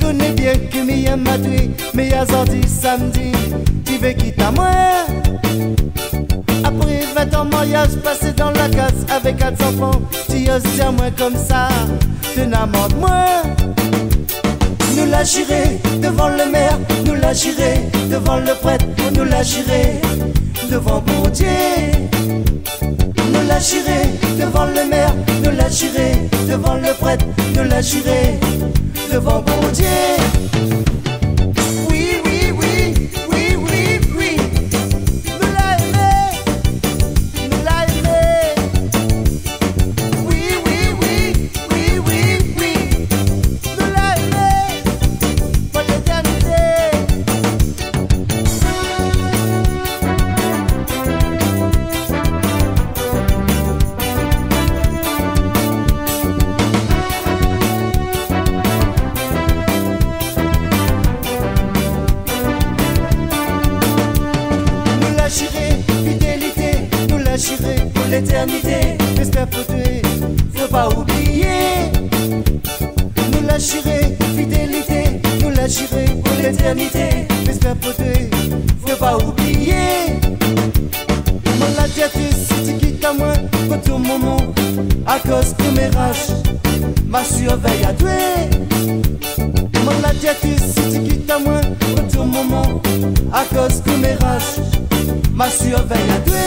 connais bien que m'y aime madoué, mais y'a sorti samedi, tu veux quitter à moi. Après 20 ans mariage passé dans la case avec 4 enfants, tu oses dire moi comme ça, tu n'amortes moi. Nous la j'irai devant le maire, nous la j'irai devant le prêtre, nous la j'irai devant bon Dieu. Nous la j'irai devant le maire, nous la j'irai devant le prêtre, nous la j'irai devant bon Dieu. Oui, oui, oui, oui, oui, oui. Nous la aimé, nous la aimé. Oui, oui, oui, oui, oui, oui. Nous la aimé pour l'éternité. Fidélité, nous la j'irai pour l'éternité. J'espère pour toi, faut pas oublier. Nous la j'irai, fidélité, nous la j'irai pour l'éternité. J'espère pour toi, faut pas oublier. Mon la tête, si tu quittes à moi, pour tout moment, à cause de mes rages, ma surveille à toi. Mon la tête, si tu quittes à moi, pour tout moment, à cause de mes rages, ma surveille à toi.